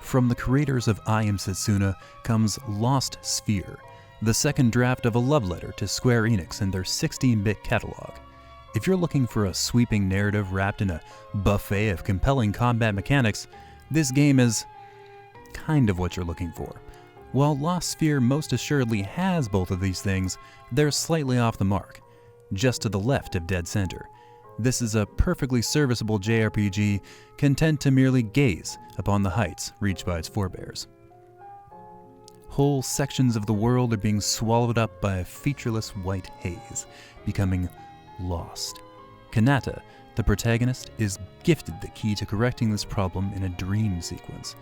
From the creators of I Am Setsuna comes Lost Sphear, the second draft of a love letter to Square Enix and their 16-bit catalog. If you're looking for a sweeping narrative wrapped in a buffet of compelling combat mechanics, this game is kind of what you're looking for. While Lost Sphear most assuredly has both of these things, they're slightly off the mark, just to the left of dead center. This is a perfectly serviceable JRPG, content to merely gaze upon the heights reached by its forebears. Whole sections of the world are being swallowed up by a featureless white haze, becoming lost. Kanata, the protagonist, is gifted the key to correcting this problem in a dream sequence.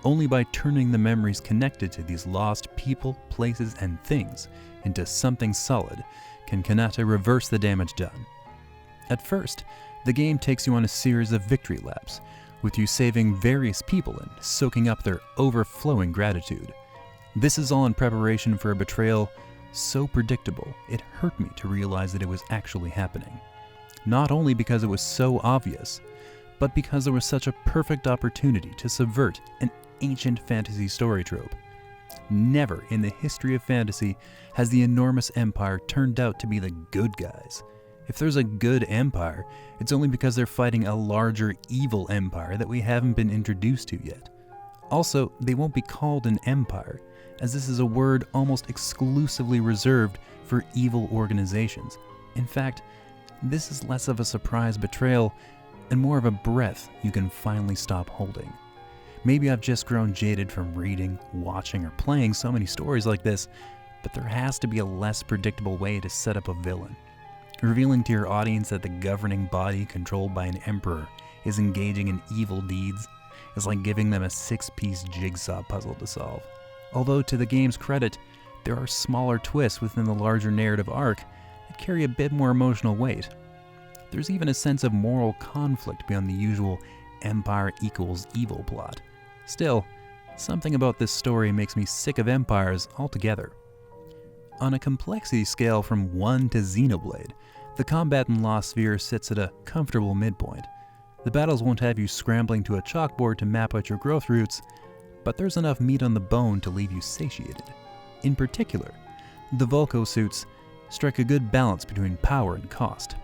Only by turning the memories connected to these lost people, places, and things into something solid can Kanata reverse the damage done. At first, the game takes you on a series of victory laps, with you saving various people and soaking up their overflowing gratitude. This is all in preparation for a betrayal so predictable it hurt me to realize that it was actually happening. Not only because it was so obvious, but because there was such a perfect opportunity to subvert an ancient fantasy story trope. Never in the history of fantasy has the enormous empire turned out to be the good guys. If there's a good empire, it's only because they're fighting a larger evil empire that we haven't been introduced to yet. Also, they won't be called an empire, as this is a word almost exclusively reserved for evil organizations. In fact, this is less of a surprise betrayal and more of a breath you can finally stop holding. Maybe I've just grown jaded from reading, watching, or playing so many stories like this, but there has to be a less predictable way to set up a villain. Revealing to your audience that the governing body controlled by an emperor is engaging in evil deeds is like giving them a 6-piece jigsaw puzzle to solve. Although to the game's credit, there are smaller twists within the larger narrative arc that carry a bit more emotional weight. There's even a sense of moral conflict beyond the usual empire equals evil plot. Still, something about this story makes me sick of empires altogether. On a complexity scale from 1 to Xenoblade, the combat in Lost Sphear sits at a comfortable midpoint. The battles won't have you scrambling to a chalkboard to map out your growth routes, but there's enough meat on the bone to leave you satiated. In particular, the Vulko suits strike a good balance between power and cost.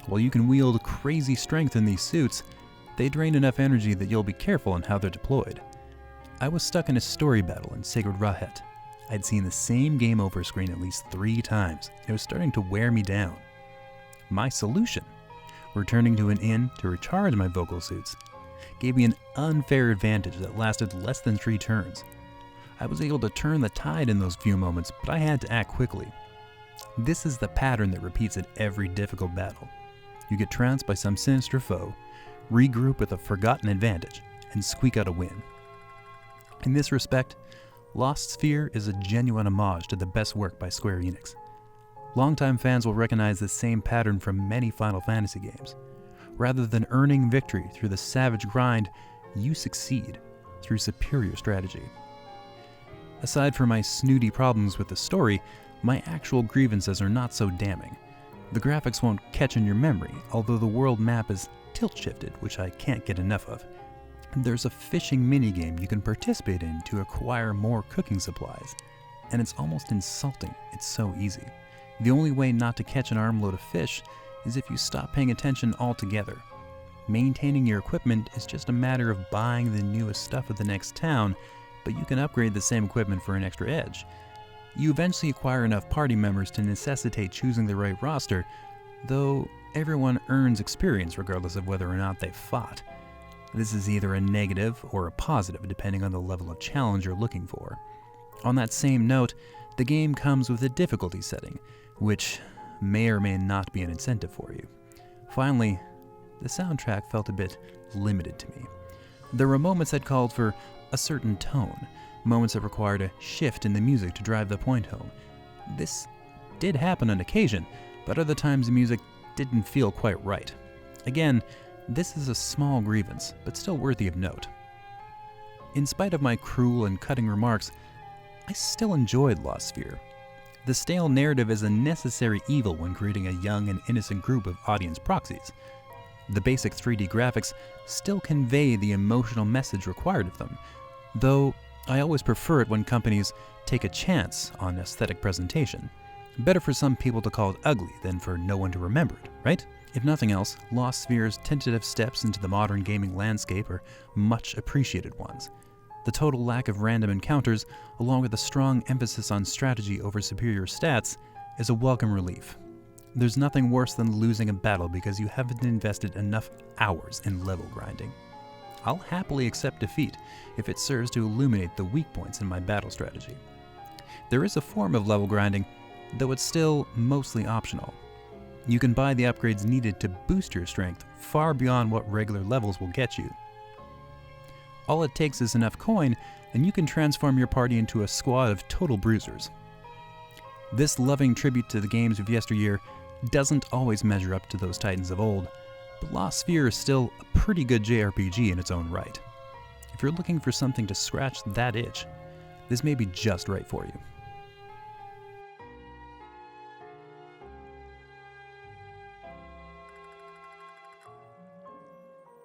While you can wield crazy strength in these suits, they drain enough energy that you'll be careful in how they're deployed. I was stuck in a story battle in Sacred Rahet. I'd seen the same game over screen at least 3 times. It was starting to wear me down. My solution, returning to an inn to recharge my vocal suits, gave me an unfair advantage that lasted less than 3 turns. I was able to turn the tide in those few moments, but I had to act quickly. This is the pattern that repeats at every difficult battle. You get trounced by some sinister foe, regroup with a forgotten advantage, and squeak out a win. In this respect, Lost Sphear is a genuine homage to the best work by Square Enix. Longtime fans will recognize this same pattern from many Final Fantasy games. Rather than earning victory through the savage grind, you succeed through superior strategy. Aside from my snooty problems with the story, my actual grievances are not so damning. The graphics won't catch in your memory, although the world map is tilt-shifted, which I can't get enough of. There's a fishing minigame you can participate in to acquire more cooking supplies, and it's almost insulting, it's so easy. The only way not to catch an armload of fish is if you stop paying attention altogether. Maintaining your equipment is just a matter of buying the newest stuff at the next town, but you can upgrade the same equipment for an extra edge. You eventually acquire enough party members to necessitate choosing the right roster, though everyone earns experience regardless of whether or not they fought. This is either a negative or a positive depending on the level of challenge you're looking for. On that same note, the game comes with a difficulty setting, which may or may not be an incentive for you. Finally, the soundtrack felt a bit limited to me. There were moments that called for a certain tone, moments that required a shift in the music to drive the point home. This did happen on occasion, but other times the music didn't feel quite right. Again, this is a small grievance, but still worthy of note. In spite of my cruel and cutting remarks, I still enjoyed Lost Sphear. The stale narrative is a necessary evil when creating a young and innocent group of audience proxies. The basic 3D graphics still convey the emotional message required of them, though I always prefer it when companies take a chance on aesthetic presentation. Better for some people to call it ugly than for no one to remember it, right? If nothing else, Lost Sphear's tentative steps into the modern gaming landscape are much appreciated ones. The total lack of random encounters, along with a strong emphasis on strategy over superior stats, is a welcome relief. There's nothing worse than losing a battle because you haven't invested enough hours in level grinding. I'll happily accept defeat if it serves to illuminate the weak points in my battle strategy. There is a form of level grinding, though it's still mostly optional. You can buy the upgrades needed to boost your strength far beyond what regular levels will get you. All it takes is enough coin, and you can transform your party into a squad of total bruisers. This loving tribute to the games of yesteryear doesn't always measure up to those titans of old, but Lost Sphear is still a pretty good JRPG in its own right. If you're looking for something to scratch that itch, this may be just right for you.